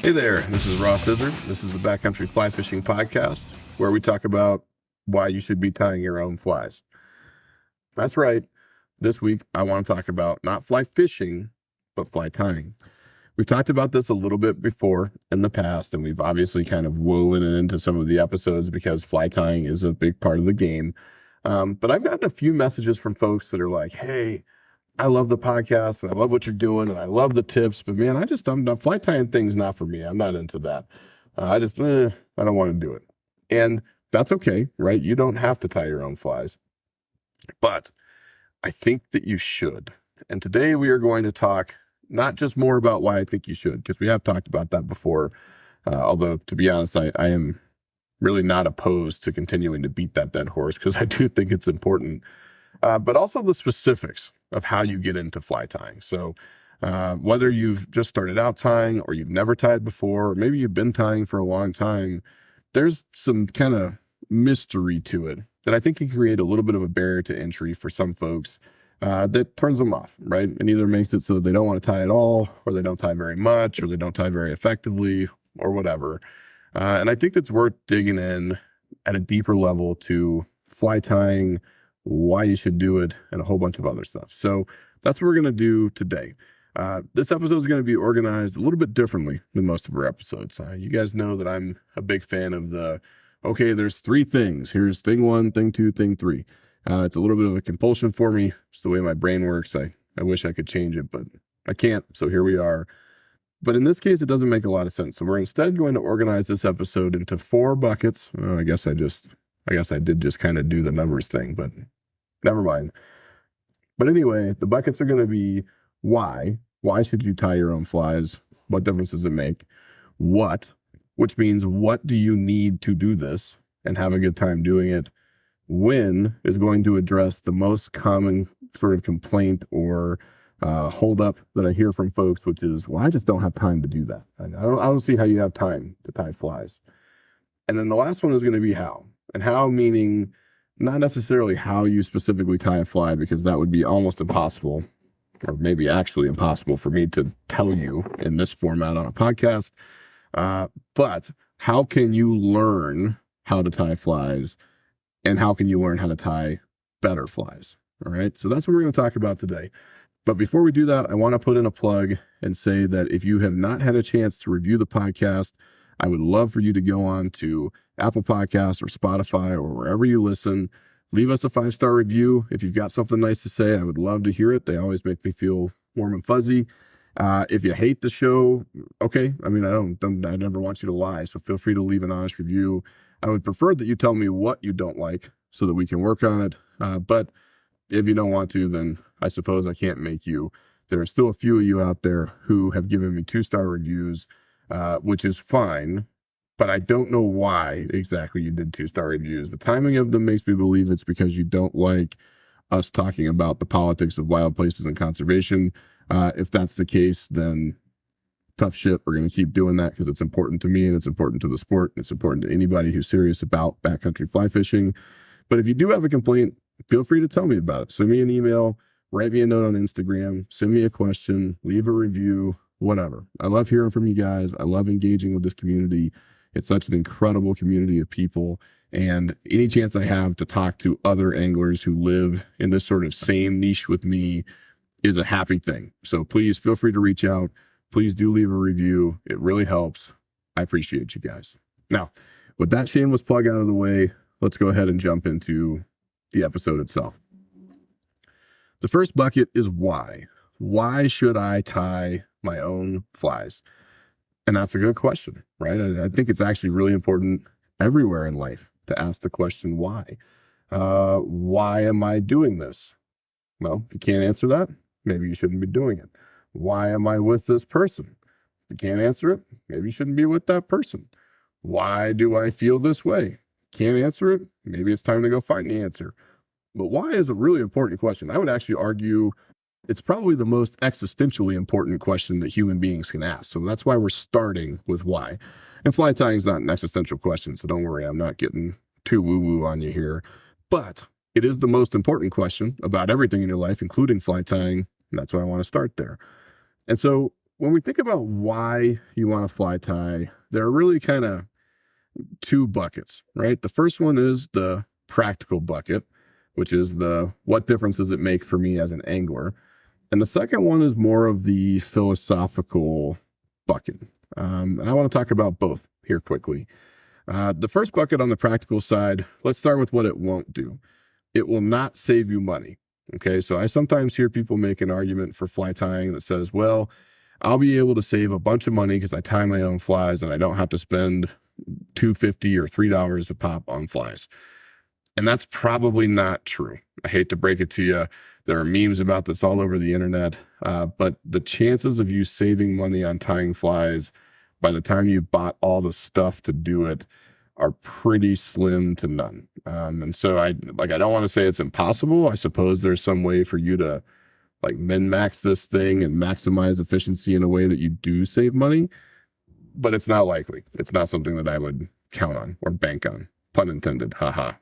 Hey there, this is Ross Izzard. This is the Backcountry Fly Fishing Podcast, where we talk about why you should be tying your own flies. That's right. This week, I want to talk about not fly fishing, but fly tying. We've talked about this a little bit before in the past, and we've obviously kind of woven it into some of the episodes because fly tying is a big part of the game. But I've gotten a few messages from folks that are like, hey, I love the podcast and I love what you're doing and I love the tips, but man, I'm not fly tying things, not for me. I'm not into that. I don't want to do it. And that's okay, right? You don't have to tie your own flies, but I think that you should. And today we are going to talk not just more about why I think you should, because we have talked about that before. Although to be honest, I am really not opposed to continuing to beat that dead horse because I do think it's important. But also the specifics of how you get into fly tying. So whether you've just started out tying or you've never tied before, or maybe you've been tying for a long time, there's some kind of mystery to it that I think can create a little bit of a barrier to entry for some folks that turns them off, right? And either makes it so that they don't want to tie at all, or they don't tie very much, or they don't tie very effectively, or whatever. And I think it's worth digging in at a deeper level to fly tying, why you should do it, and a whole bunch of other stuff. So that's what we're going to do today. This episode is going to be organized a little bit differently than most of our episodes. You guys know that I'm a big fan of there's three things. Here's thing one, thing two, thing three. It's a little bit of a compulsion for me. It's the way my brain works. I wish I could change it, but I can't. So here we are. But in this case, it doesn't make a lot of sense. So we're instead going to organize this episode into 4 buckets. I guess I did just kind of do the numbers thing, but never mind. But anyway, the buckets are going to be why. Why should you tie your own flies? What difference does it make? What, which means what do you need to do this and have a good time doing it? When is going to address the most common sort of complaint or hold up that I hear from folks, which is, well, I just don't have time to do that. I don't see how you have time to tie flies. And then the last one is going to be how. And how meaning not necessarily how you specifically tie a fly, because that would be almost impossible, or maybe actually impossible for me to tell you in this format on a podcast. But how can you learn how to tie flies, and how can you learn how to tie better flies? All right. So that's what we're going to talk about today. But before we do that, I want to put in a plug and say that if you have not had a chance to review the podcast, I would love for you to go on to Apple Podcasts or Spotify or wherever you listen. Leave us a 5-star review. If you've got something nice to say, I would love to hear it. They always make me feel warm and fuzzy. If you hate the show, okay. I mean, I never want you to lie, so feel free to leave an honest review. I would prefer that you tell me what you don't like so that we can work on it. But if you don't want to, then I suppose I can't make you. There are still a few of you out there who have given me 2-star reviews, which is fine, but I don't know why exactly you did 2-star reviews. The timing of them makes me believe it's because you don't like us talking about the politics of wild places and conservation. If that's the case, then tough shit. We're going to keep doing that because it's important to me and it's important to the sport. And it's important to anybody who's serious about backcountry fly fishing. But if you do have a complaint, feel free to tell me about it. Send me an email, write me a note on Instagram, send me a question, leave a review, whatever. I love hearing from you guys. I love engaging with this community. It's such an incredible community of people. And any chance I have to talk to other anglers who live in this sort of same niche with me is a happy thing. So please feel free to reach out. Please do leave a review. It really helps. I appreciate you guys. Now, with that shameless plug out of the way, let's go ahead and jump into the episode itself. The first bucket is why. Why should I tie my own flies? And that's a good question, right? I think it's actually really important everywhere in life to ask the question, why? Why am I doing this? Well, if you can't answer that, maybe you shouldn't be doing it. Why am I with this person? If you can't answer it, maybe you shouldn't be with that person. Why do I feel this way? Can't answer it? Maybe it's time to go find the answer. But why is a really important question. I would actually argue it's probably the most existentially important question that human beings can ask. So that's why we're starting with why. And fly tying is not an existential question, so don't worry, I'm not getting too woo-woo on you here. But it is the most important question about everything in your life, including fly tying, and that's why I want to start there. And so when we think about why you want to fly tie, there are really kind of two buckets, right? The first one is the practical bucket, which is the what difference does it make for me as an angler? And the second one is more of the philosophical bucket. And I want to talk about both here quickly. The first bucket on the practical side, let's start with what it won't do. It will not save you money. Okay, so I sometimes hear people make an argument for fly tying that says, well, I'll be able to save a bunch of money because I tie my own flies and I don't have to spend $2.50 or $3 a pop on flies. And that's probably not true. I hate to break it to you. There are memes about this all over the internet, but the chances of you saving money on tying flies by the time you've bought all the stuff to do it are pretty slim to none. And so I don't want to say it's impossible. I suppose there's some way for you to like min-max this thing and maximize efficiency in a way that you do save money, but it's not likely. It's not something that I would count on or bank on, pun intended, haha.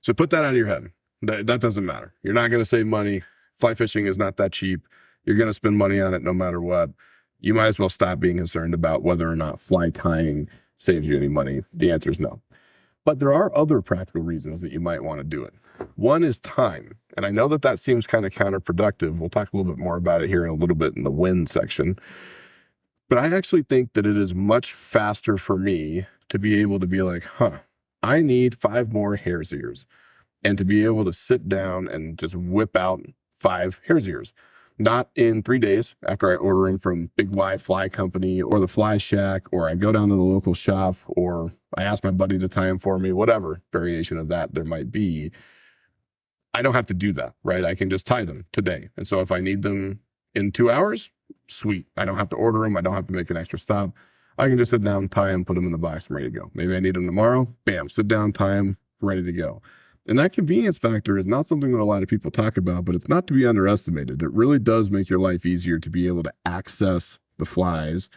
So put that out of your head. That doesn't matter. You're not going to save money. Fly fishing is not that cheap. You're going to spend money on it no matter what. You might as well stop being concerned about whether or not fly tying saves you any money. The answer is no. But there are other practical reasons that you might want to do it. One is time. And I know that seems kind of counterproductive. We'll talk a little bit more about it here in a little bit in the when section. But I actually think that it is much faster for me to be able to be like, I need 5 more hare's ears. And to be able to sit down and just whip out 5 hare's ears. Not in 3 days after I order them from Big Y Fly Company or the Fly Shack, or I go down to the local shop, or I ask my buddy to tie them for me, whatever variation of that there might be. I don't have to do that, right? I can just tie them today. And so if I need them in 2 hours, sweet. I don't have to order them. I don't have to make an extra stop. I can just sit down, tie them, put them in the box, I'm ready to go. Maybe I need them tomorrow. Bam, sit down, tie them, ready to go. And that convenience factor is not something that a lot of people talk about, but it's not to be underestimated. It really does make your life easier to be able to access the flies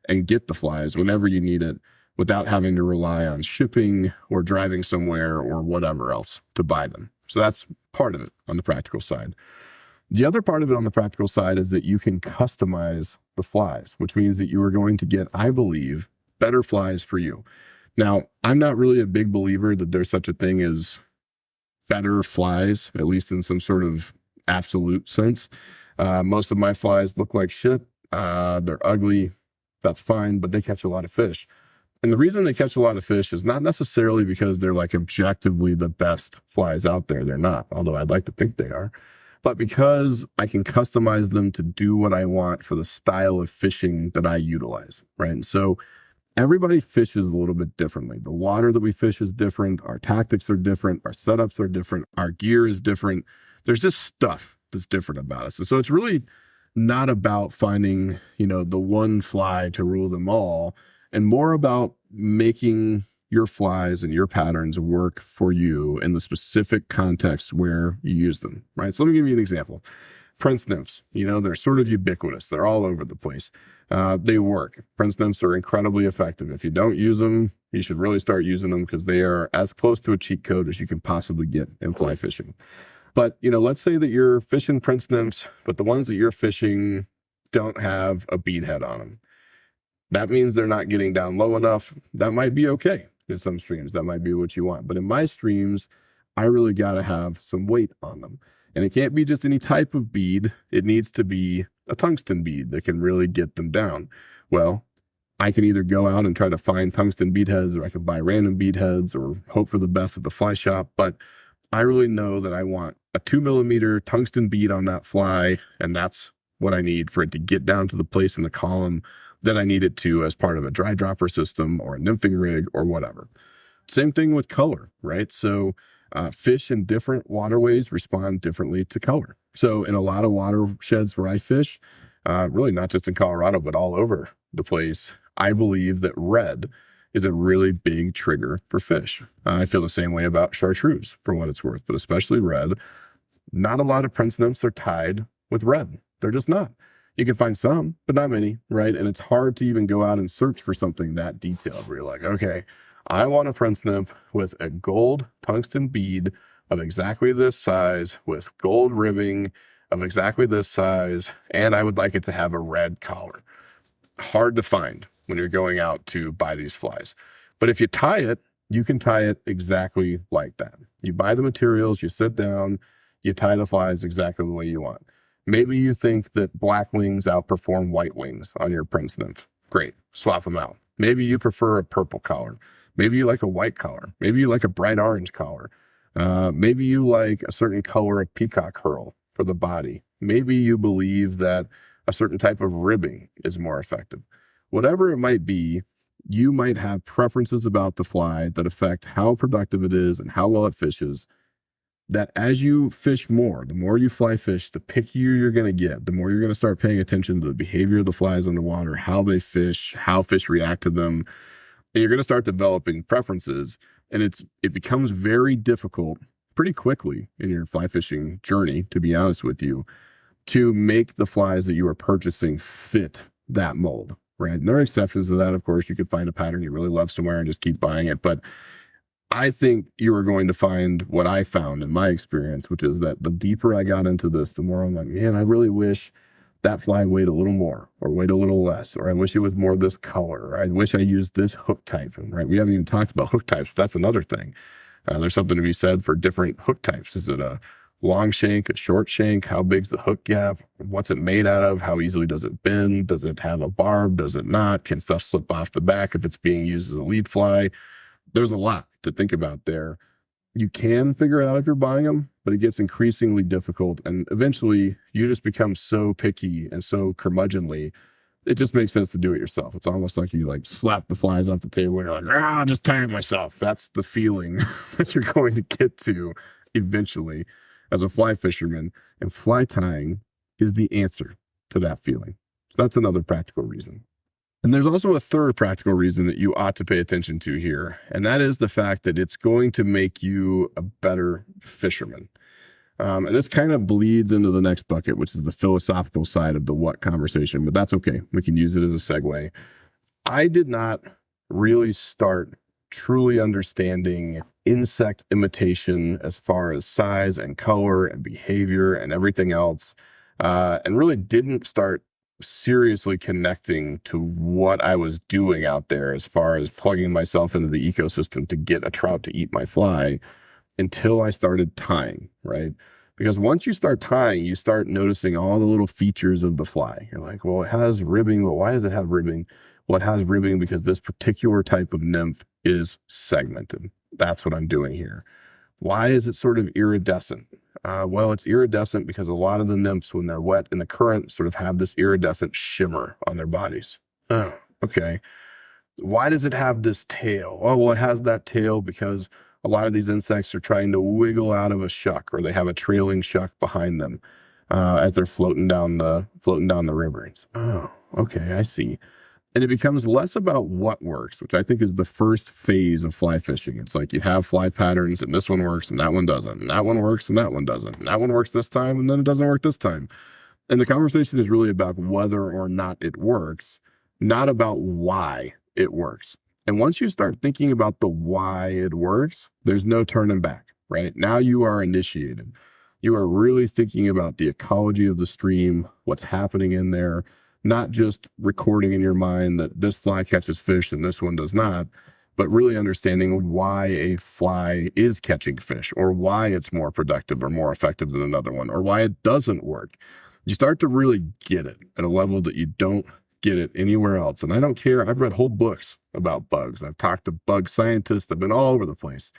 and get the flies whenever you need it without having to rely on shipping or driving somewhere or whatever else to buy them. So that's part of it on the practical side. The other part of it on the practical side is that you can customize the flies, which means that you are going to get, I believe, better flies for you. Now, I'm not really a big believer that there's such a thing as better flies, at least in some sort of absolute sense. Most of my flies look like shit. They're ugly. That's fine, but they catch a lot of fish. And the reason they catch a lot of fish is not necessarily because they're like objectively the best flies out there. They're not, although I'd like to think they are. But because I can customize them to do what I want for the style of fishing that I utilize, right? And so everybody fishes a little bit differently. The water that we fish is different. Our tactics are different. Our setups are different. Our gear is different. There's just stuff that's different about us. And so it's really not about finding, the one fly to rule them all, and more about making your flies and your patterns work for you in the specific context where you use them, right? So let me give you an example. Prince nymphs, they're sort of ubiquitous. They're all over the place. They work. Prince nymphs are incredibly effective. If you don't use them, you should really start using them because they are as close to a cheat code as you can possibly get in fly fishing. But, let's say that you're fishing prince nymphs, but the ones that you're fishing don't have a bead head on them. That means they're not getting down low enough. That might be okay in some streams. That might be what you want. But in my streams, I really got to have some weight on them. And it can't be just any type of bead. It needs to be a tungsten bead that can really get them down. Well, I can either go out and try to find tungsten bead heads, or I can buy random bead heads or hope for the best at the fly shop. But I really know that I want a 2mm tungsten bead on that fly. And that's what I need for it to get down to the place in the column that I need it to as part of a dry dropper system or a nymphing rig or whatever. Same thing with color, right? So fish in different waterways respond differently to color. So in a lot of watersheds where I fish, really not just in Colorado, but all over the place, I believe that red is a really big trigger for fish. I feel the same way about chartreuse for what it's worth, but especially red. Not a lot of prince nymphs are tied with red. They're just not. You can find some, but not many, right? And it's hard to even go out and search for something that detailed where you're like, okay, I want a prince nymph with a gold tungsten bead of exactly this size with gold ribbing of exactly this size, and I would like it to have a red collar. Hard to find when you're going out to buy these flies. But if you tie it, you can tie it exactly like that. You buy the materials, you sit down, you tie the flies exactly the way you want. Maybe you think that black wings outperform white wings on your prince nymph. Great, swap them out. Maybe you prefer a purple collar. Maybe you like a white collar. Maybe you like a bright orange collar. Maybe you like a certain color of peacock herl for the body. Maybe you believe that a certain type of ribbing is more effective. Whatever it might be, you might have preferences about the fly that affect how productive it is and how well it fishes. That as you fish more, the more you fly fish, the pickier you're going to get, the more you're going to start paying attention to the behavior of the flies on the water, how they fish, how fish react to them. And you're going to start developing preferences. And it becomes very difficult pretty quickly in your fly fishing journey, to be honest with you, to make the flies that you are purchasing fit that mold, right? And there are exceptions to that. Of course, you could find a pattern you really love somewhere and just keep buying it. But I think you are going to find what I found in my experience, which is that the deeper I got into this, the more I'm like, man, I really wish that fly weighed a little more or weighed a little less, or I wish it was more this color, or I wish I used this hook type. And right, we haven't even talked about hook types, but that's another thing. There's something to be said for different hook types. Is it a long shank, a short shank? How big's the hook gap? What's it made out of? How easily does it bend? Does it have a barb? Does it not? Can stuff slip off the back if it's being used as a lead fly? There's a lot to think about there. You can figure it out if you're buying them, but it gets increasingly difficult. And eventually you just become so picky and so curmudgeonly, it just makes sense to do it yourself. It's almost like you like slap the flies off the table and you're like, I'll just tie it myself. That's the feeling that you're going to get to eventually as a fly fisherman. And fly tying is the answer to that feeling. So that's another practical reason. And there's also a third practical reason that you ought to pay attention to here, and that is the fact that it's going to make you a better fisherman. And this kind of bleeds into the next bucket, which is the philosophical side of the what conversation, but that's okay. We can use it as a segue. I did not really start truly understanding insect imitation as far as size and color and behavior and everything else, and really didn't start seriously connecting to what I was doing out there as far as plugging myself into the ecosystem to get a trout to eat my fly until I started tying, right? Because once you start tying, you start noticing all the little features of the fly. You're like, well, it has ribbing, but why does it have ribbing? Well, it has ribbing because this particular type of nymph is segmented. That's what I'm doing here. Why is it sort of iridescent? Well, it's iridescent because a lot of the nymphs, when they're wet in the current, sort of have this iridescent shimmer on their bodies. Oh, okay. Why does it have this tail? Oh, well, it has that tail because a lot of these insects are trying to wiggle out of a shuck, or they have a trailing shuck behind them as they're floating down the river. Oh, okay, I see. And it becomes less about what works, which I think is the first phase of fly fishing. It's like you have fly patterns and this one works and that one doesn't. And that one works and that one doesn't. And that one works this time and then it doesn't work this time. And the conversation is really about whether or not it works, not about why it works. And once you start thinking about the why it works, there's no turning back, right? Now you are initiated. You are really thinking about the ecology of the stream, what's happening in there, not just recording in your mind that this fly catches fish and this one does not, but really understanding why a fly is catching fish, or why it's more productive or more effective than another one, or why it doesn't work. You start to really get it at a level that you don't get it anywhere else. And I don't care. I've read whole books about bugs. I've talked to bug scientists. I've been all over the place.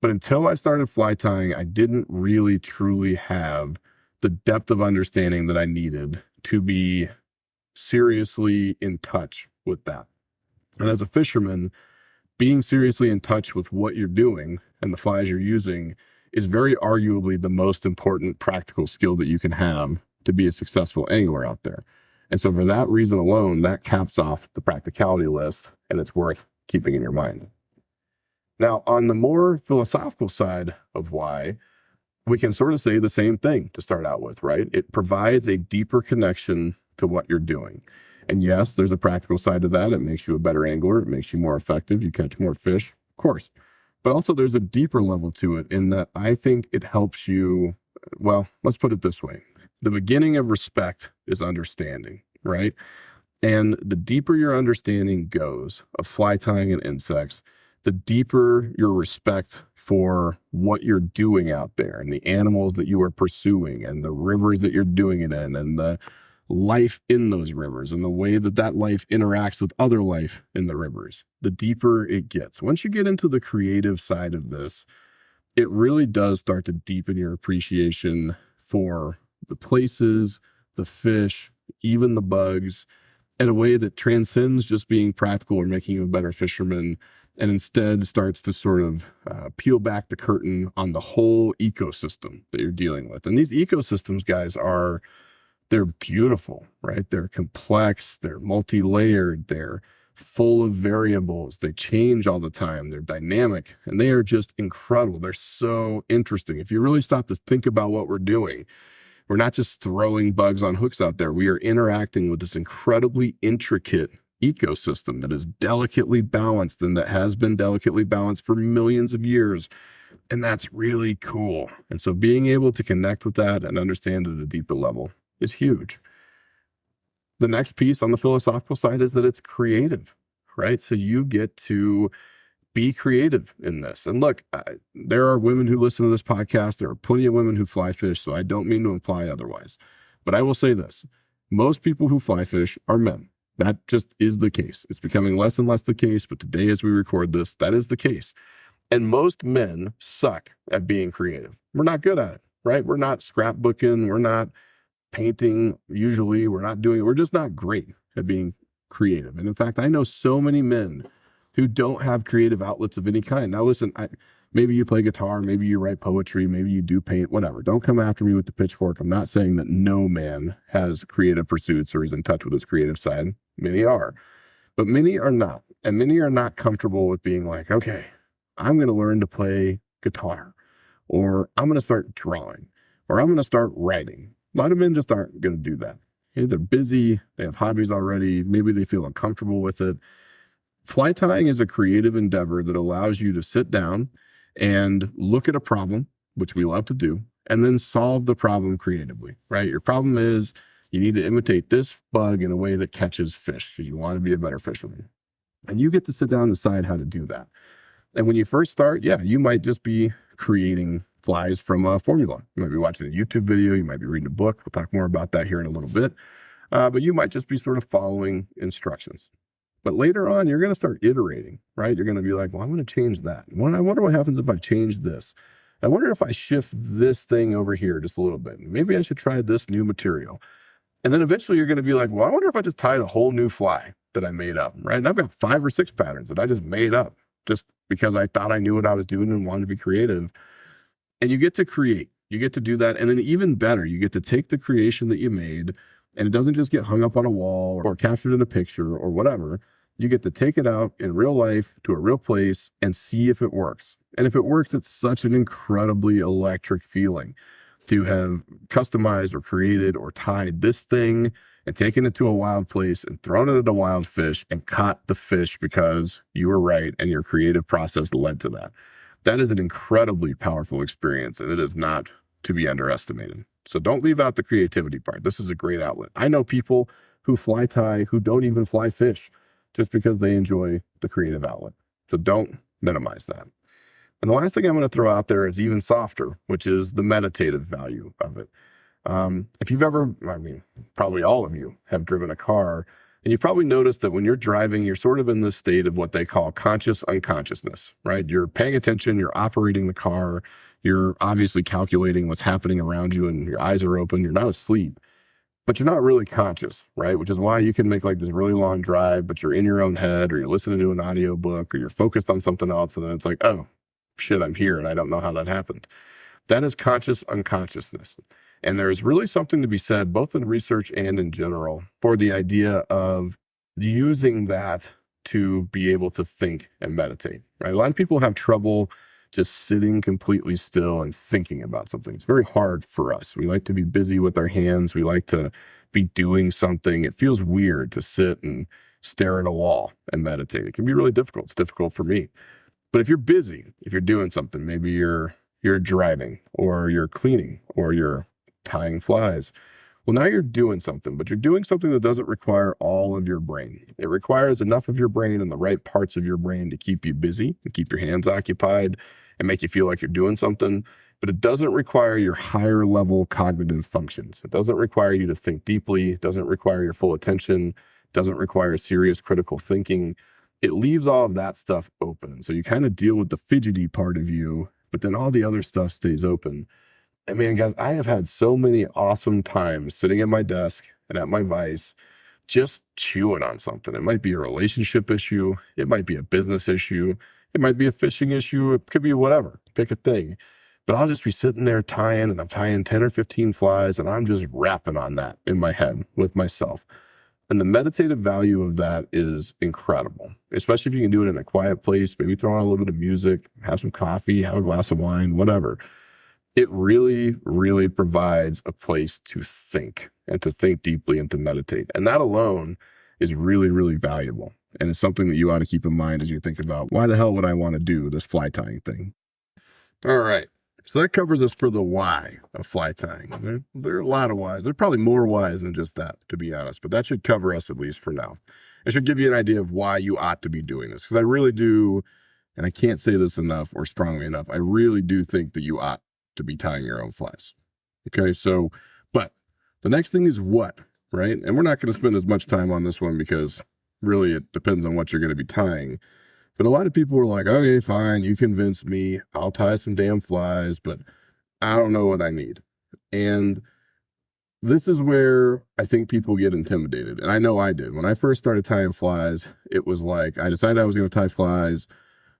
But until I started fly tying, I didn't really truly have the depth of understanding that I needed to be seriously in touch with that. And as a fisherman, being seriously in touch with what you're doing and the flies you're using is very arguably the most important practical skill that you can have to be a successful angler out there. And so for that reason alone, that caps off the practicality list, and it's worth keeping in your mind. Now, on the more philosophical side of why, we can sort of say the same thing to start out with, right? It provides a deeper connection to what you're doing. And yes, there's a practical side to that. It makes you a better angler. It makes you more effective. You catch more fish, of course. But also there's a deeper level to it in that I think it helps you, well, let's put it this way. the beginning of respect is understanding, right? And the deeper your understanding goes of fly tying and insects, the deeper your respect for what you're doing out there and the animals that you are pursuing and the rivers that you're doing it in and the life in those rivers and the way that that life interacts with other life in the rivers, the deeper it gets. Once you get into the creative side of this, it really does start to deepen your appreciation for the places, the fish, even the bugs, in a way that transcends just being practical or making you a better fisherman, and instead starts to sort of peel back the curtain on the whole ecosystem that you're dealing with. And these ecosystems, guys, they're beautiful, right? They're complex, they're multi-layered, they're full of variables. They change all the time. They're dynamic, and they are just incredible. They're so interesting. If you really stop to think about what we're doing, we're not just throwing bugs on hooks out there. We are interacting with this incredibly intricate ecosystem that is delicately balanced and that has been delicately balanced for millions of years. And that's really cool. And so being able to connect with that and understand it at a deeper level is huge. The next piece on the philosophical side is that it's creative, right? So you get to be creative in this. And look, there are women who listen to this podcast. There are plenty of women who fly fish, so I don't mean to imply otherwise. But I will say this. Most people who fly fish are men. That just is the case. It's becoming less and less the case, but today as we record this, that is the case. And most men suck at being creative. We're not good at it, right? We're not scrapbooking. We're not painting. Usually we're just not great at being creative. And in fact, I know so many men who don't have creative outlets of any kind. Now, listen, maybe you play guitar, maybe you write poetry, maybe you do paint, whatever. Don't come after me with the pitchfork. I'm not saying that no man has creative pursuits or is in touch with his creative side. Many are, but many are not. And many are not comfortable with being like, okay, I'm going to learn to play guitar, or I'm going to start drawing, or I'm going to start writing. A lot of men just aren't going to do that. Okay, they're busy. They have hobbies already. Maybe they feel uncomfortable with it. Fly tying is a creative endeavor that allows you to sit down and look at a problem, which we love to do, and then solve the problem creatively, right? Your problem is you need to imitate this bug in a way that catches fish because you want to be a better fisherman. And you get to sit down and decide how to do that. And when you first start, yeah, you might just be creating flies from a formula. You might be watching a YouTube video. You might be reading a book. We'll talk more about that here in a little bit. But you might just be sort of following instructions. But later on, you're going to start iterating, right? You're going to be like, well, I'm going to change that. Well, I wonder what happens if I change this. I wonder if I shift this thing over here just a little bit. Maybe I should try this new material. And then eventually you're going to be like, well, I wonder if I just tied a whole new fly that I made up, right? And I've got 5 or 6 patterns that I just made up just because I thought I knew what I was doing and wanted to be creative. And you get to create. You get to do that. And then even better, you get to take the creation that you made, and it doesn't just get hung up on a wall or captured in a picture or whatever. You get to take it out in real life to a real place and see if it works. And if it works, it's such an incredibly electric feeling to have customized or created or tied this thing and taken it to a wild place and thrown it at a wild fish and caught the fish because you were right and your creative process led to that. That is an incredibly powerful experience, and it is not to be underestimated. So don't leave out the creativity part. This is a great outlet. I know people who fly tie who don't even fly fish just because they enjoy the creative outlet. So don't minimize that. And the last thing I'm going to throw out there is even softer, which is the meditative value of it. If you've ever, probably all of you have driven a car, and you've probably noticed that when you're driving, you're sort of in this state of what they call conscious unconsciousness, right? You're paying attention, you're operating the car, you're obviously calculating what's happening around you, and your eyes are open, you're not asleep, but you're not really conscious, right? Which is why you can make like this really long drive, but you're in your own head, or you're listening to an audio book, or you're focused on something else, and then it's like, oh, shit, I'm here, and I don't know how that happened. That is conscious unconsciousness. And there's really something to be said, both in research and in general, for the idea of using that to be able to think and meditate, right? A lot of people have trouble just sitting completely still and thinking about something. It's very hard for us. We like to be busy with our hands. We like to be doing something. It feels weird to sit and stare at a wall and meditate. It can be really difficult. It's difficult for me. But if you're busy, if you're doing something, maybe you're driving, or you're cleaning, or you're tying flies. Well, now you're doing something, but you're doing something that doesn't require all of your brain. It requires enough of your brain and the right parts of your brain to keep you busy and keep your hands occupied and make you feel like you're doing something. But it doesn't require your higher level cognitive functions. It doesn't require you to think deeply. It doesn't require your full attention. It doesn't require serious critical thinking. It leaves all of that stuff open. So you kind of deal with the fidgety part of you, but then all the other stuff stays open. And man, guys, I have had so many awesome times sitting at my desk and at my vise, just chewing on something. It might be a relationship issue. It might be a business issue. It might be a fishing issue. It could be whatever. Pick a thing. But I'll just be sitting there tying, and I'm tying 10 or 15 flies, and I'm just rapping on that in my head with myself. And the meditative value of that is incredible, especially if you can do it in a quiet place, maybe throw on a little bit of music, have some coffee, have a glass of wine, whatever. It really, really provides a place to think and to think deeply and to meditate. And that alone is really, really valuable. And it's something that you ought to keep in mind as you think about, why the hell would I want to do this fly tying thing? All right. So that covers us for the why of fly tying. There are a lot of whys. There are probably more whys than just that, to be honest. But that should cover us at least for now. It should give you an idea of why you ought to be doing this. Because I really do, and I can't say this enough or strongly enough, I really do think that you ought to be tying your own flies. Okay, so, but the next thing is what, right? And we're not going to spend as much time on this one because really it depends on what you're going to be tying. But a lot of people were like, okay, fine, you convinced me. I'll tie some damn flies, but I don't know what I need. And this is where I think people get intimidated. And I know I did. When I first started tying flies, it was like, I decided I was going to tie flies,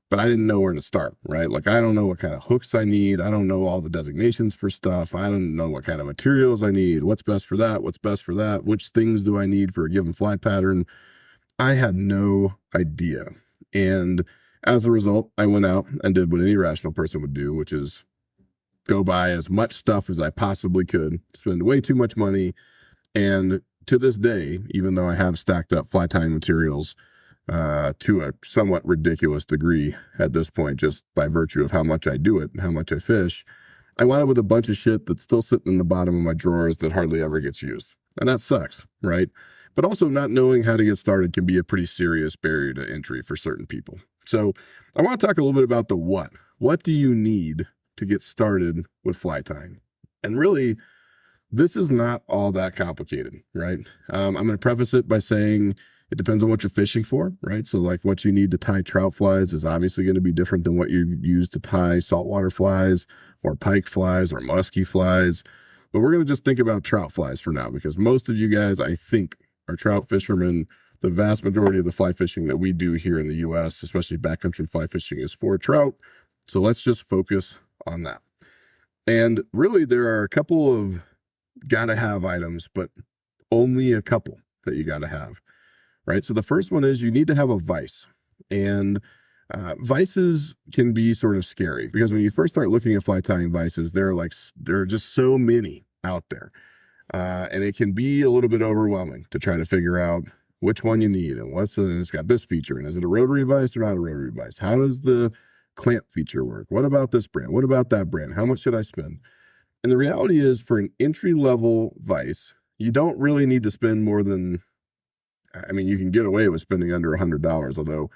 but I didn't know where to start, right? Like, I don't know what kind of hooks I need. I don't know all the designations for stuff. I don't know what kind of materials I need. What's best for that? What's best for that? Which things do I need for a given fly pattern? I had no idea. And as a result, I went out and did what any rational person would do, which is go buy as much stuff as I possibly could, spend way too much money. And to this day, even though I have stacked up fly tying materials to a somewhat ridiculous degree at this point, just by virtue of how much I do it and how much I fish, I wound up with a bunch of shit that's still sitting in the bottom of my drawers that hardly ever gets used. And that sucks, right? But also not knowing how to get started can be a pretty serious barrier to entry for certain people. So I want to talk a little bit about the what. What do you need to get started with fly tying? And really, this is not all that complicated, right? I'm going to preface it by saying it depends on what you're fishing for, right? So like what you need to tie trout flies is obviously going to be different than what you use to tie saltwater flies or pike flies or musky flies. But we're going to just think about trout flies for now, because most of you guys, I think, are trout fishermen. The vast majority of the fly fishing that we do here in the U.S., especially backcountry fly fishing, is for trout. So let's just focus on that. And really, there are a couple of gotta have items, but only a couple that you gotta have, right? So the first one is you need to have a vise. And vices can be sort of scary because when you first start looking at fly tying vices, there are just so many out there. And it can be a little bit overwhelming to try to figure out which one you need and it's got this feature. And is it a rotary vise or not a rotary vise? How does the clamp feature work? What about this brand? What about that brand? How much should I spend? And the reality is, for an entry-level vise, you don't really need to spend more than, you can get away with spending under $100, although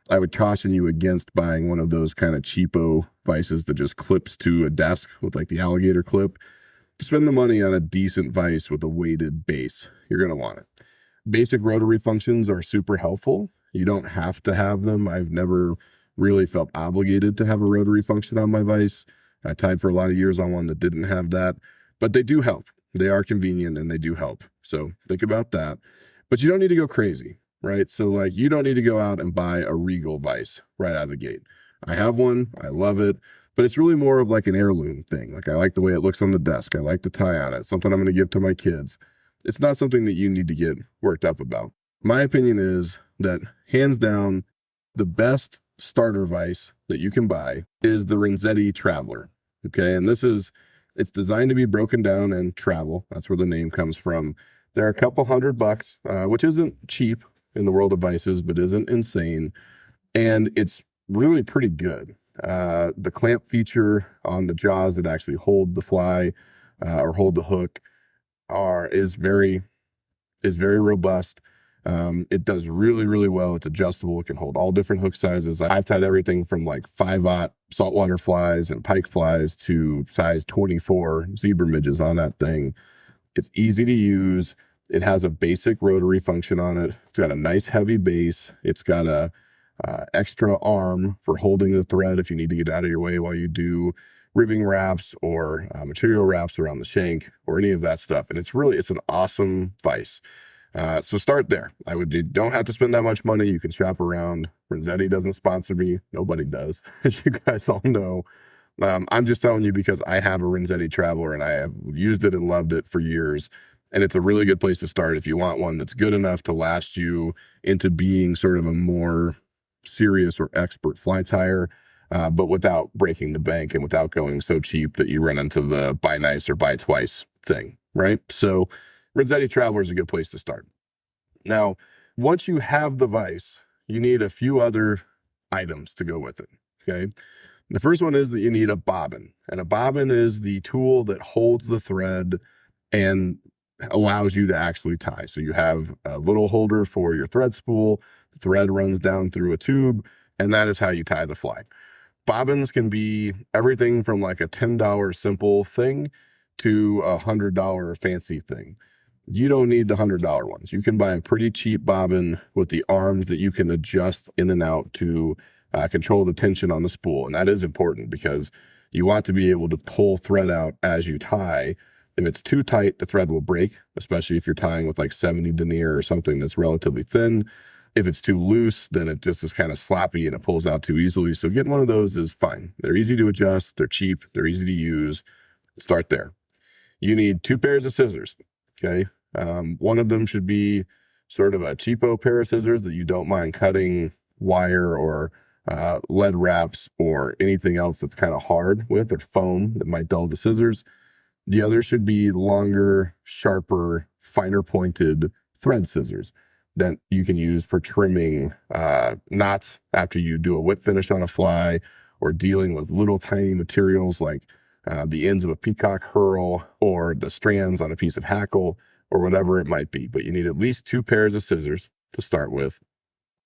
I would caution you against buying one of those kind of cheapo vices that just clips to a desk with like the alligator clip. Spend the money on a decent vise with a weighted base. You're going to want it. Basic rotary functions are super helpful. You don't have to have them. I've never really felt obligated to have a rotary function on my vise. I tied for a lot of years on one that didn't have that, but they do help. They are convenient and they do help. So think about that. But you don't need to go crazy, right? So like you don't need to go out and buy a Regal vise right out of the gate. I have one. I love it. But it's really more of like an heirloom thing. Like I like the way it looks on the desk. I like to tie on it. Something I'm going to give to my kids. It's not something that you need to get worked up about. My opinion is that hands down, the best starter vise that you can buy is the Renzetti Traveler. Okay. And it's designed to be broken down and travel. That's where the name comes from. They're a couple $100, which isn't cheap in the world of vices, but isn't insane. And it's really pretty good. The clamp feature on the jaws that actually hold the fly or hold the hook is very robust. It does really, really well. It's adjustable. It can hold all different hook sizes. I've tied everything from like 5/0 saltwater flies and pike flies to size 24 zebra midges on that thing. It's easy to use. It has a basic rotary function on it. It's got a nice heavy base. It's got a extra arm for holding the thread if you need to get out of your way while you do ribbing wraps or material wraps around the shank or any of that stuff. And it's an awesome vise. So start there. You don't have to spend that much money. You can shop around. Renzetti doesn't sponsor me. Nobody does, as you guys all know. I'm just telling you because I have a Renzetti Traveler and I have used it and loved it for years. And it's a really good place to start if you want one that's good enough to last you into being sort of a more serious or expert fly tyer, but without breaking the bank and without going so cheap that you run into the buy nice or buy twice thing, right? So Renzetti Traveler is a good place to start. Now, once you have the vise, you need a few other items to go with it, okay? The first one is that you need a bobbin. And a bobbin is the tool that holds the thread and allows you to actually tie. So you have a little holder for your thread spool. The thread runs down through a tube, and that is how you tie the fly. Bobbins can be everything from like a $10 simple thing to a $100 fancy thing. You don't need the $100 ones. You can buy a pretty cheap bobbin with the arms that you can adjust in and out to control the tension on the spool. And that is important because you want to be able to pull thread out as you tie. If it's too tight, the thread will break, especially if you're tying with like 70 denier or something that's relatively thin. If it's too loose, then it just is kind of sloppy and it pulls out too easily. So getting one of those is fine. They're easy to adjust. They're cheap. They're easy to use. Start there. You need 2 pairs of scissors. Okay. One of them should be sort of a cheapo pair of scissors that you don't mind cutting wire or lead wraps or anything else that's kind of hard with, or foam that might dull the scissors. The other should be longer, sharper, finer pointed thread scissors that you can use for trimming knots after you do a whip finish on a fly, or dealing with little tiny materials like the ends of a peacock herl or the strands on a piece of hackle or whatever it might be. But you need at least 2 pairs of scissors to start with.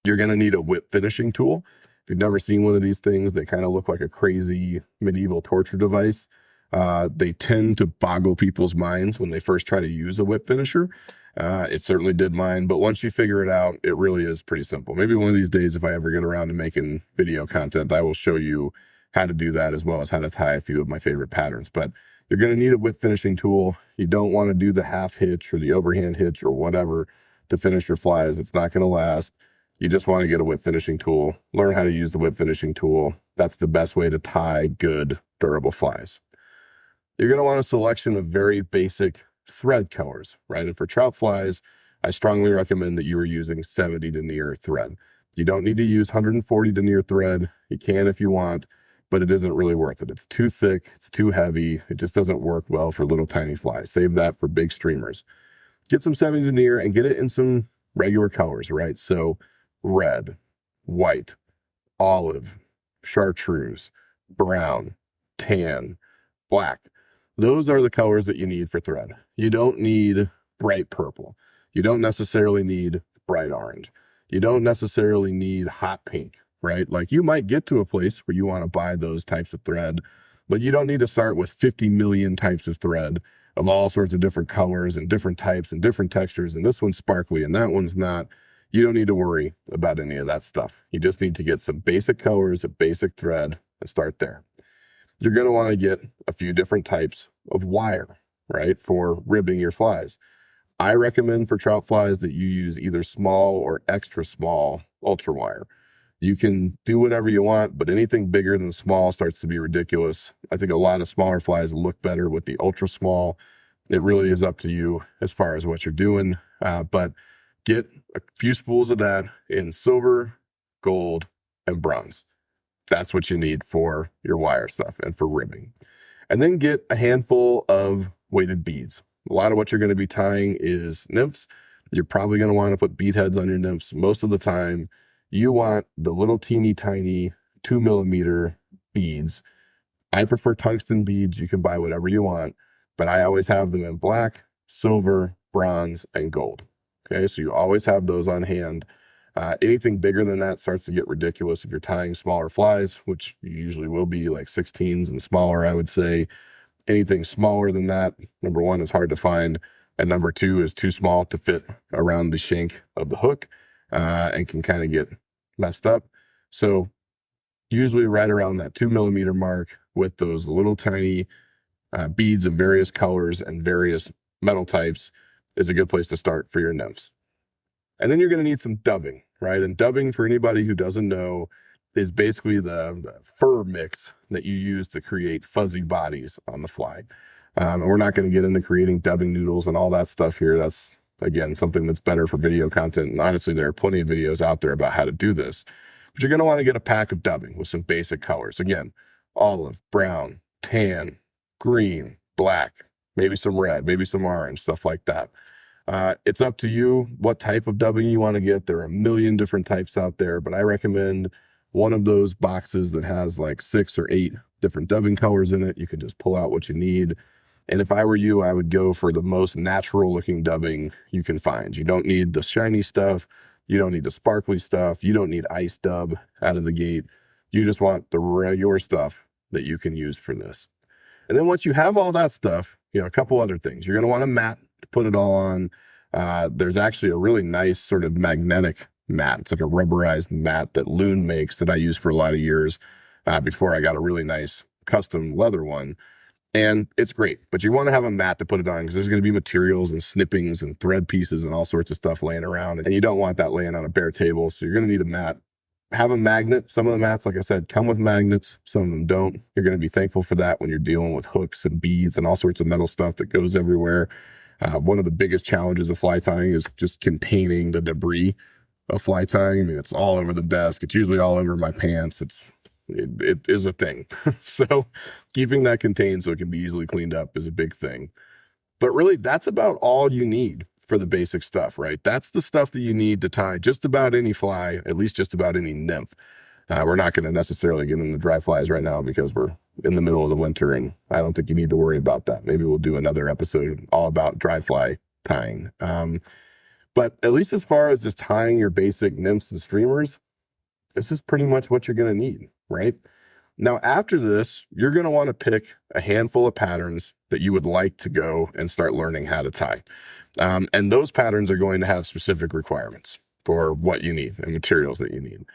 You're going to need a whip finishing tool. If you've never seen one of these things, they kind of look like a crazy medieval torture device. They tend to boggle people's minds when they first try to use a whip finisher. It certainly did mine, but once you figure it out, it really is pretty simple. Maybe one of these days, if I ever get around to making video content, I will show you how to do that, as well as how to tie a few of my favorite patterns. But you're going to need a whip finishing tool. You don't want to do the half hitch or the overhand hitch or whatever to finish your flies. It's not going to last. You just want to get a whip finishing tool, learn how to use the whip finishing tool. That's the best way to tie good, durable flies. You're going to want a selection of very basic thread colors, right? And for trout flies, I strongly recommend that you are using 70 denier thread. You don't need to use 140 denier thread. You can if you want, but it isn't really worth it. It's too thick. It's too heavy. It just doesn't work well for little tiny flies. Save that for big streamers. Get some 70 denier and get it in some regular colors, right? So red, white, olive, chartreuse, brown, tan, black. Those are the colors that you need for thread. You don't need bright purple. You don't necessarily need bright orange. You don't necessarily need hot pink, right? Like, you might get to a place where you want to buy those types of thread, but you don't need to start with 50 million types of thread of all sorts of different colors and different types and different textures. And this one's sparkly and that one's not. You don't need to worry about any of that stuff. You just need to get some basic colors, a basic thread, and start there. You're going to want to get a few different types of wire, right, for ribbing your flies. I recommend for trout flies that you use either small or extra small ultra wire. You can do whatever you want, but anything bigger than small starts to be ridiculous. I think a lot of smaller flies look better with the ultra small. It really is up to you as far as what you're doing, but get a few spools of that in silver, gold, and bronze. That's what you need for your wire stuff and for ribbing. And then get a handful of weighted beads. A lot of what you're going to be tying is nymphs. You're probably going to want to put bead heads on your nymphs. Most of the time, you want the little teeny tiny 2mm beads. I prefer tungsten beads. You can buy whatever you want. but I always have them in black, silver, bronze, and gold. Okay, so you always have those on hand. Anything bigger than that starts to get ridiculous if you're tying smaller flies, which you usually will be like 16s and smaller, I would say. Anything smaller than that, number one, is hard to find. And number two is too small to fit around the shank of the hook and can kind of get messed up. So usually right around that 2 millimeter mark with those little tiny beads of various colors and various metal types is a good place to start for your nymphs. And then you're going to need some dubbing, right? And dubbing, for anybody who doesn't know, is basically the fur mix that you use to create fuzzy bodies on the fly. And we're not going to get into creating dubbing noodles and all that stuff here. That's, again, something that's better for video content. And honestly, there are plenty of videos out there about how to do this. But you're going to want to get a pack of dubbing with some basic colors. Again, olive, brown, tan, green, black, maybe some red, maybe some orange, stuff like that. It's up to you what type of dubbing you want to get. There are a million different types out there, but I recommend one of those boxes that has like 6 or 8 different dubbing colors in it. You can just pull out what you need. And if I were you, I would go for the most natural looking dubbing you can find. You don't need the shiny stuff. You don't need the sparkly stuff. You don't need ice dub out of the gate. You just want the regular stuff that you can use for this. And then once you have all that stuff, a couple other things. You're going to want a mat to put it all on. There's actually a really nice sort of magnetic mat. It's like a rubberized mat that Loon makes that I used for a lot of years before I got a really nice custom leather one. And it's great, but you want to have a mat to put it on because there's going to be materials and snippings and thread pieces and all sorts of stuff laying around. And you don't want that laying on a bare table. So you're going to need a mat. Have a magnet. Some of the mats, like I said, come with magnets. Some of them don't. You're going to be thankful for that when you're dealing with hooks and beads and all sorts of metal stuff that goes everywhere. One of the biggest challenges of fly tying is just containing the debris of fly tying. I mean, it's all over the desk. It's usually all over my pants. It is a thing. So keeping that contained so it can be easily cleaned up is a big thing. But really, that's about all you need for the basic stuff, right? That's the stuff that you need to tie just about any fly, at least just about any nymph. We're not going to necessarily get into dry flies right now because we're in the middle of the winter, and I don't think you need to worry about that. Maybe we'll do another episode all about dry fly tying. But at least as far as just tying your basic nymphs and streamers, this is pretty much what you're going to need, right? Now, after this, you're going to want to pick a handful of patterns that you would like to go and start learning how to tie. And those patterns are going to have specific requirements for what you need and materials that you need.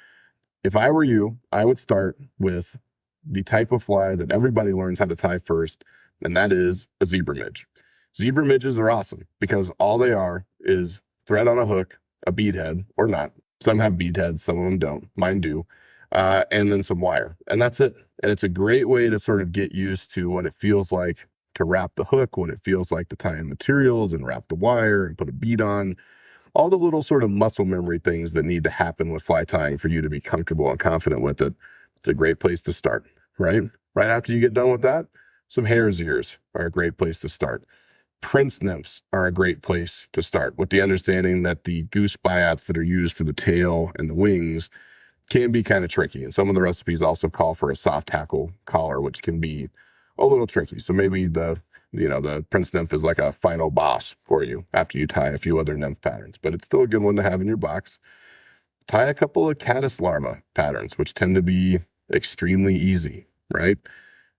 If I were you, I would start with the type of fly that everybody learns how to tie first, and that is a zebra midge. Zebra midges are awesome because all they are is thread on a hook, a bead head, or not. Some have bead heads, some of them don't. Mine do. And then some wire. And that's it. And it's a great way to sort of get used to what it feels like to wrap the hook, what it feels like to tie in materials and wrap the wire and put a bead on. All the little sort of muscle memory things that need to happen with fly tying for you to be comfortable and confident with it. It's a great place to start, right? Right after you get done with that, some hare's ears are a great place to start. Prince nymphs are a great place to start with the understanding that the goose biots that are used for the tail and the wings can be kind of tricky. And some of the recipes also call for a soft hackle collar, which can be a little tricky. So maybe the Prince nymph is like a final boss for you after you tie a few other nymph patterns, but it's still a good one to have in your box. Tie a couple of caddis larva patterns, which tend to be extremely easy, right?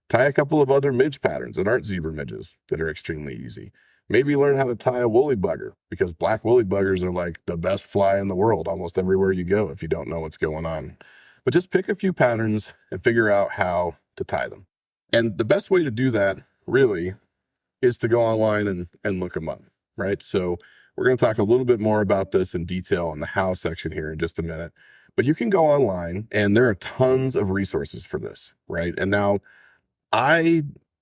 Tie a couple of other midge patterns that aren't zebra midges that are extremely easy. Maybe learn how to tie a woolly bugger because black woolly buggers are like the best fly in the world almost everywhere you go if you don't know what's going on. But just pick a few patterns and figure out how to tie them. And the best way to do that really is to go online and look them up, right? So we're going to talk a little bit more about this in detail in the how section here in just a minute. But you can go online and there are tons of resources for this, right? And now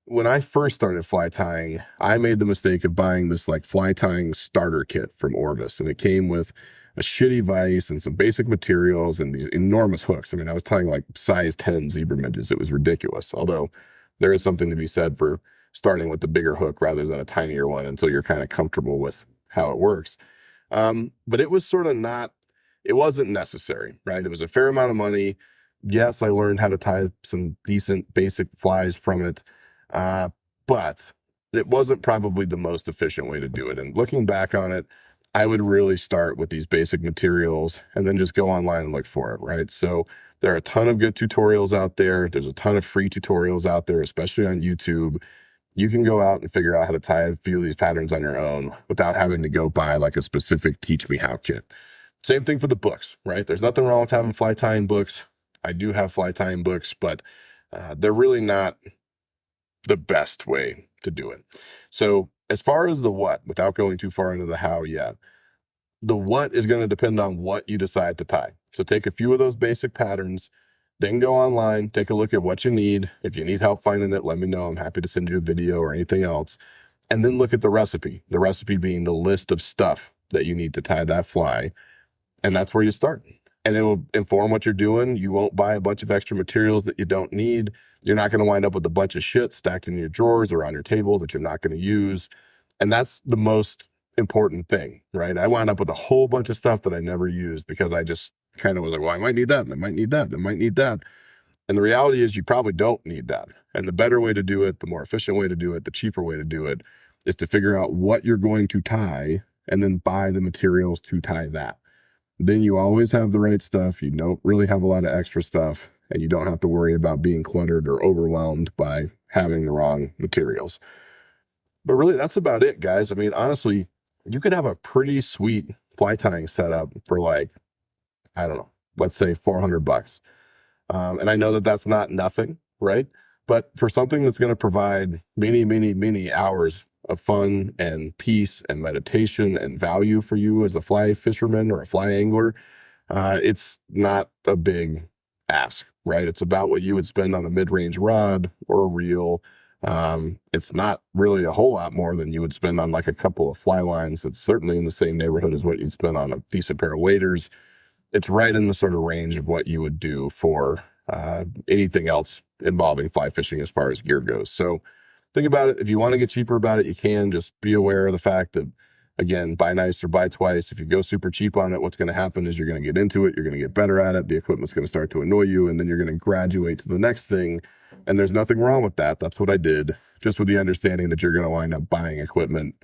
when I first started fly tying, I made the mistake of buying this like fly tying starter kit from Orvis. And it came with a shitty vise and some basic materials and these enormous hooks. I mean, I was tying like size 10 zebra midges. It was ridiculous. Although there is something to be said for starting with the bigger hook rather than a tinier one until you're kind of comfortable with how it works. But it was sort of it wasn't necessary, right? It was a fair amount of money. Yes, I learned how to tie some decent basic flies from it. But it wasn't probably the most efficient way to do it. And looking back on it, I would really start with these basic materials and then just go online and look for it, right? So there are a ton of good tutorials out there. There's a ton of free tutorials out there, especially on YouTube. You can go out and figure out how to tie a few of these patterns on your own without having to go buy like a specific teach me how kit. Same thing for the books, right? There's nothing wrong with having fly tying books. I do have fly tying books, but they're really not the best way to do it. So as far as the what, without going too far into the how yet, the what is going to depend on what you decide to tie. So take a few of those basic patterns, then go online, take a look at what you need. If you need help finding it, let me know. I'm happy to send you a video or anything else. And then look at the recipe being the list of stuff that you need to tie that fly. And that's where you start. And it will inform what you're doing. You won't buy a bunch of extra materials that you don't need. You're not going to wind up with a bunch of shit stacked in your drawers or on your table that you're not going to use. And that's the most important thing, right? I wound up with a whole bunch of stuff that I never used because I just kind of was like, well, I might need that, and I might need that, and I might need that. And the reality is you probably don't need that. And the better way to do it, the more efficient way to do it, the cheaper way to do it is to figure out what you're going to tie and then buy the materials to tie that. Then you always have the right stuff. You don't really have a lot of extra stuff, and you don't have to worry about being cluttered or overwhelmed by having the wrong materials. But really, that's about it, guys. I mean, honestly, you could have a pretty sweet fly tying setup for like, I don't know, let's say $400. And I know that that's not nothing, right? But for something that's going to provide many, many, many hours of fun and peace and meditation and value for you as a fly fisherman or a fly angler, it's not a big ask, right? It's about what you would spend on a mid-range rod or a reel. It's not really a whole lot more than you would spend on like a couple of fly lines. It's certainly in the same neighborhood as what you'd spend on a decent pair of waders. It's right in the sort of range of what you would do for anything else involving fly fishing as far as gear goes. So think about it. If you want to get cheaper about it, you can. Just be aware of the fact that, again, buy nice or buy twice. If you go super cheap on it, what's going to happen is you're going to get into it. You're going to get better at it. The equipment's going to start to annoy you, and then you're going to graduate to the next thing. And there's nothing wrong with that. That's what I did, just with the understanding that you're going to wind up buying equipment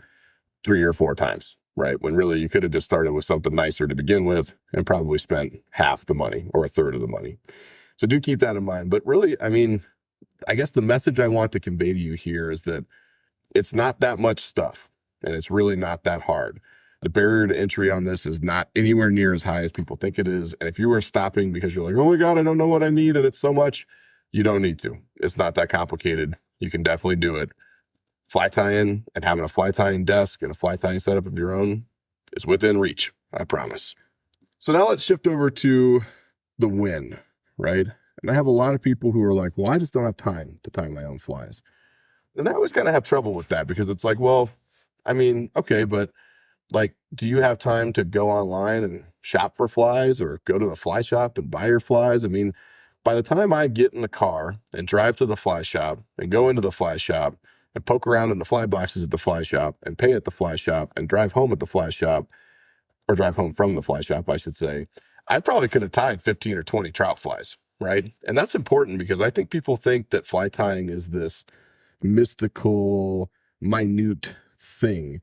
3 or 4 times, right? When really you could have just started with something nicer to begin with and probably spent half the money or a third of the money. So do keep that in mind. But really, I mean, I guess the message I want to convey to you here is that it's not that much stuff, and it's really not that hard. The barrier to entry on this is not anywhere near as high as people think it is. And if you are stopping because you're like, oh my God, I don't know what I need and it's so much, you don't need to. It's not that complicated. You can definitely do it. Fly tying and having a fly tying desk and a fly tying setup of your own is within reach, I promise. So now let's shift over to the win, right? And I have a lot of people who are like, well, I just don't have time to tie my own flies. And I always kind of have trouble with that because it's like, well, I mean, okay, but like, do you have time to go online and shop for flies or go to the fly shop and buy your flies? I mean, by the time I get in the car and drive to the fly shop and go into the fly shop and poke around in the fly boxes at the fly shop and pay at the fly shop and drive home at the fly shop, or drive home from the fly shop, I should say, I probably could have tied 15 or 20 trout flies, right? And that's important because I think people think that fly tying is this mystical, minute thing,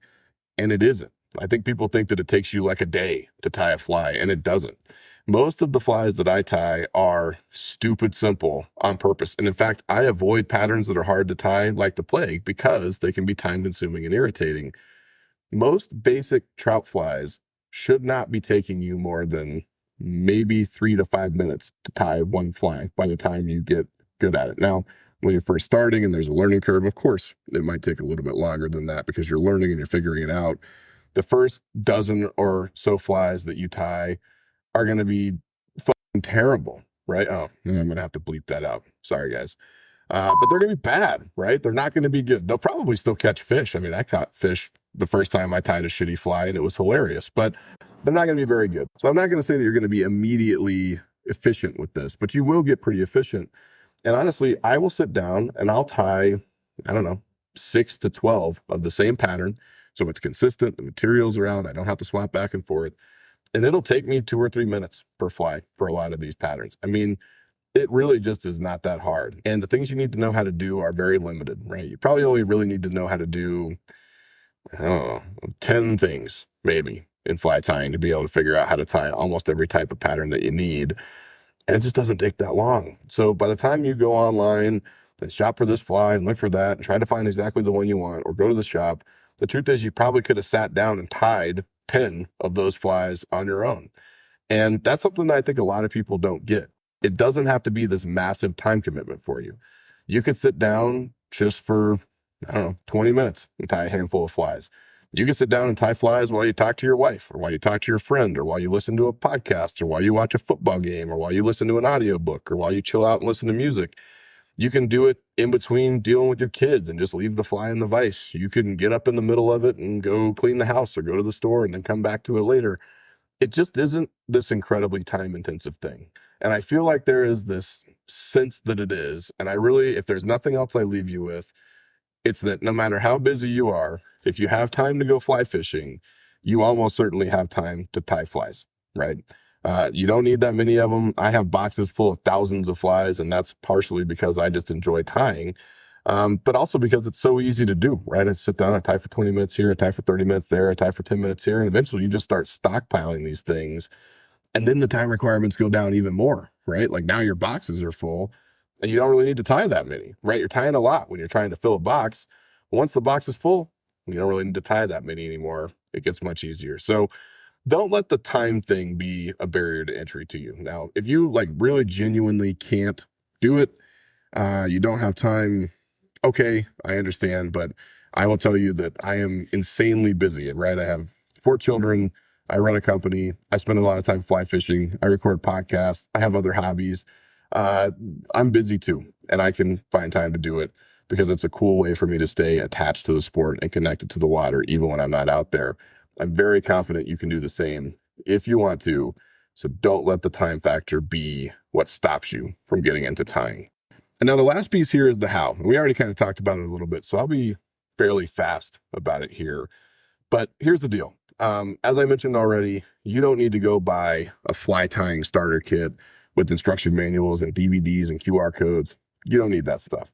and it isn't. I think people think that it takes you like a day to tie a fly, and it doesn't. Most of the flies that I tie are stupid simple on purpose. And in fact, I avoid patterns that are hard to tie like the plague because they can be time consuming and irritating. Most basic trout flies should not be taking you more than maybe 3 to 5 minutes to tie one fly by the time you get good at it. Now, when you're first starting and there's a learning curve, of course, it might take a little bit longer than that because you're learning and you're figuring it out. The first dozen or so flies that you tie are going to be fucking terrible, right? Oh, I'm going to have to bleep that out. Sorry, guys. But they're going to be bad, right? They're not going to be good. They'll probably still catch fish. I mean, I caught fish the first time I tied a shitty fly and it was hilarious, but they're not going to be very good. So I'm not going to say that you're going to be immediately efficient with this, but you will get pretty efficient. And honestly, I will sit down and I'll tie, I don't know, 6 to 12 of the same pattern. So it's consistent. The materials are out. I don't have to swap back and forth. And it'll take me 2 or 3 minutes per fly for a lot of these patterns. I mean, It really just is not that hard. And the things you need to know how to do are very limited, right? You probably only really need to know how to do, I don't know, 10 things maybe in fly tying to be able to figure out how to tie almost every type of pattern that you need. And it just doesn't take that long. So by the time you go online and shop for this fly and look for that and try to find exactly the one you want or go to the shop, the truth is you probably could have sat down and tied 10 of those flies on your own. And that's something that I think a lot of people don't get. It doesn't have to be this massive time commitment for you. You could sit down just for, I don't know, 20 minutes and tie a handful of flies. You can sit down and tie flies while you talk to your wife or while you talk to your friend or while you listen to a podcast or while you watch a football game or while you listen to an audiobook or while you chill out and listen to music. You can do it in between dealing with your kids and just leave the fly in the vise. You can get up in the middle of it and go clean the house or go to the store and then come back to it later. It just isn't this incredibly time intensive thing. And I feel like there is this sense that it is. And I really, if there's nothing else I leave you with, it's that no matter how busy you are, if you have time to go fly fishing, you almost certainly have time to tie flies, right? You don't need that many of them. I have boxes full of thousands of flies, and that's partially because I just enjoy tying, but also because it's so easy to do, right? I sit down, I tie for 20 minutes here, I tie for 30 minutes there, I tie for 10 minutes here, and eventually you just start stockpiling these things. And then the time requirements go down even more, right? Like now your boxes are full and you don't really need to tie that many, right? You're tying a lot when you're trying to fill a box. Once the box is full, you don't really need to tie that many anymore. It gets much easier. So don't let the time thing be a barrier to entry to you. Now, if you like really genuinely can't do it, you don't have time, okay, I understand, but I will tell you that I am insanely busy, right? I have 4 children. I run a company. I spend a lot of time fly fishing. I record podcasts. I have other hobbies. I'm busy too, and I can find time to do it because it's a cool way for me to stay attached to the sport and connected to the water, even when I'm not out there. I'm very confident you can do the same if you want to. So don't let the time factor be what stops you from getting into tying. And now the last piece here is the how. We already kind of talked about it a little bit, so I'll be fairly fast about it here. But here's the deal. As I mentioned already, you don't need to go buy a fly tying starter kit with instruction manuals and DVDs and QR codes. You don't need that stuff.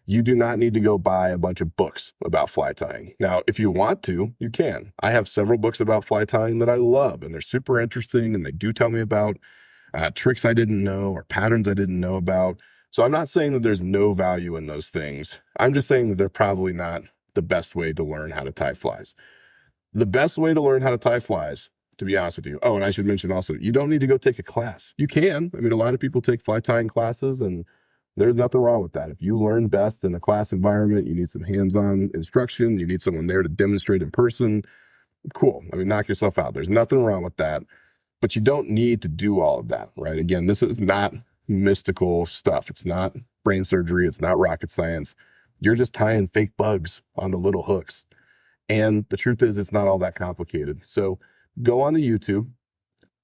You do not need to go buy a bunch of books about fly tying. Now, if you want to, you can. I have several books about fly tying that I love, and they're super interesting, and they do tell me about tricks I didn't know or patterns I didn't know about. So I'm not saying that there's no value in those things. I'm just saying that they're probably not the best way to learn how to tie flies. The best way to learn how to tie flies, to be honest with you. Oh, and I should mention also, you don't need to go take a class. You can. I mean, a lot of people take fly tying classes, and there's nothing wrong with that. If you learn best in a class environment, you need some hands-on instruction, you need someone there to demonstrate in person, cool. I mean, knock yourself out. There's nothing wrong with that. But you don't need to do all of that, right? Again, this is not mystical stuff. It's not brain surgery. It's not rocket science. You're just tying fake bugs onto little hooks. And the truth is, it's not all that complicated. So go on to YouTube,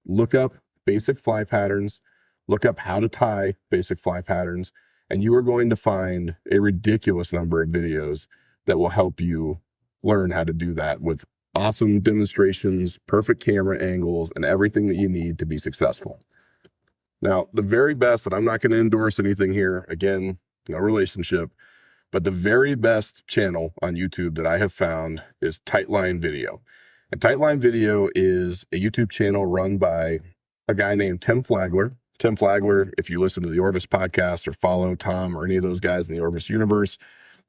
look up basic fly patterns, look up how to tie basic fly patterns, and you are going to find a ridiculous number of videos that will help you learn how to do that with awesome demonstrations, perfect camera angles, and everything that you need to be successful. Now, the very best, and I'm not going to endorse anything here, again, no relationship, but the very best channel on YouTube that I have found is Tightline Video. And Tightline Video is a YouTube channel run by a guy named Tim Flagler. Tim Flagler, if you listen to the Orvis podcast or follow Tom or any of those guys in the Orvis universe,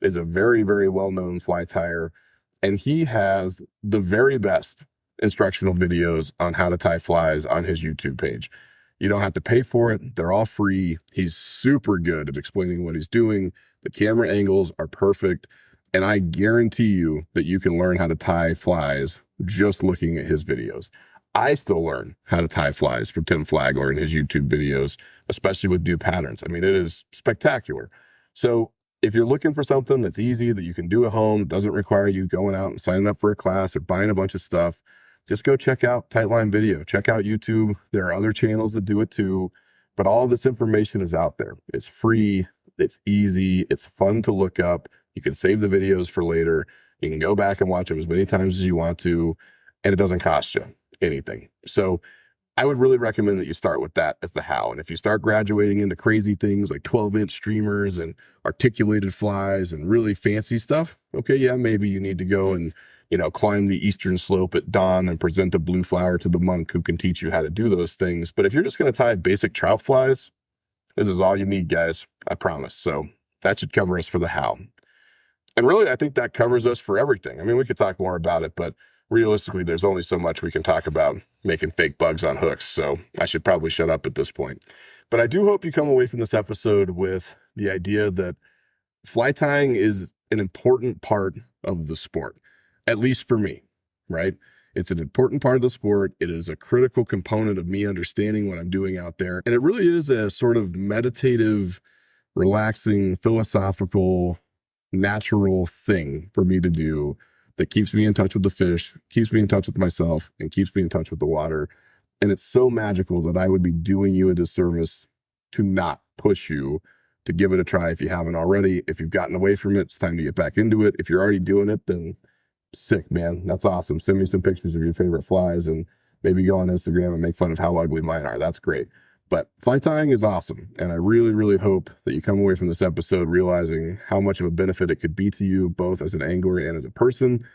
is a very, very well-known fly tyer. And he has the very best instructional videos on how to tie flies on his YouTube page. You don't have to pay for it. They're all free. He's super good at explaining what he's doing. The camera angles are perfect. And I guarantee you that you can learn how to tie flies just looking at his videos. I still learn how to tie flies from Tim Flagler and his YouTube videos, especially with new patterns. I mean, it is spectacular. So if you're looking for something that's easy, that you can do at home, doesn't require you going out and signing up for a class or buying a bunch of stuff, just go check out Tightline Video. Check out YouTube. There are other channels that do it too, but all of this information is out there. It's free. It's easy. It's fun to look up. You can save the videos for later. You can go back and watch them as many times as you want to, and it doesn't cost you anything. So I would really recommend that you start with that as the how. And if you start graduating into crazy things like 12-inch streamers and articulated flies and really fancy stuff, okay, yeah, maybe you need to go and, climb the eastern slope at dawn and present a blue flower to the monk who can teach you how to do those things. But if you're just going to tie basic trout flies, this is all you need, guys. I promise. So that should cover us for the how. And really, I think that covers us for everything. I mean, we could talk more about it, but realistically, there's only so much we can talk about making fake bugs on hooks. So I should probably shut up at this point. But I do hope you come away from this episode with the idea that fly tying is an important part of the sport, at least for me, right? It's an important part of the sport. It is a critical component of me understanding what I'm doing out there. And it really is a sort of meditative, relaxing, philosophical, natural thing for me to do that keeps me in touch with the fish, keeps me in touch with myself, and keeps me in touch with the water. And it's so magical that I would be doing you a disservice to not push you to give it a try if you haven't already. If you've gotten away from it, it's time to get back into it. If you're already doing it, then sick, man. That's awesome. Send me some pictures of your favorite flies and maybe go on Instagram and make fun of how ugly mine are. That's great. But fly tying is awesome. And I really, really hope that you come away from this episode realizing how much of a benefit it could be to you, both as an angler and as a person,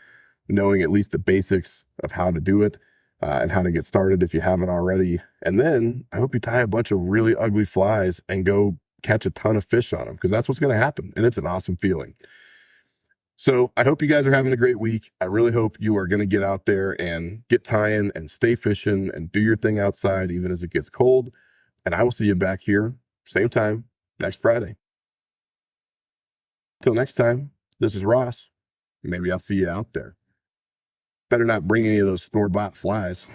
knowing at least the basics of how to do it and how to get started if you haven't already. And then I hope you tie a bunch of really ugly flies and go catch a ton of fish on them, because that's what's going to happen. And it's an awesome feeling. So I hope you guys are having a great week. I really hope you are going to get out there and get tying and stay fishing and do your thing outside, even as it gets cold. And I will see you back here, same time, next Friday. Till next time, this is Ross. Maybe I'll see you out there. Better not bring any of those store-bought flies.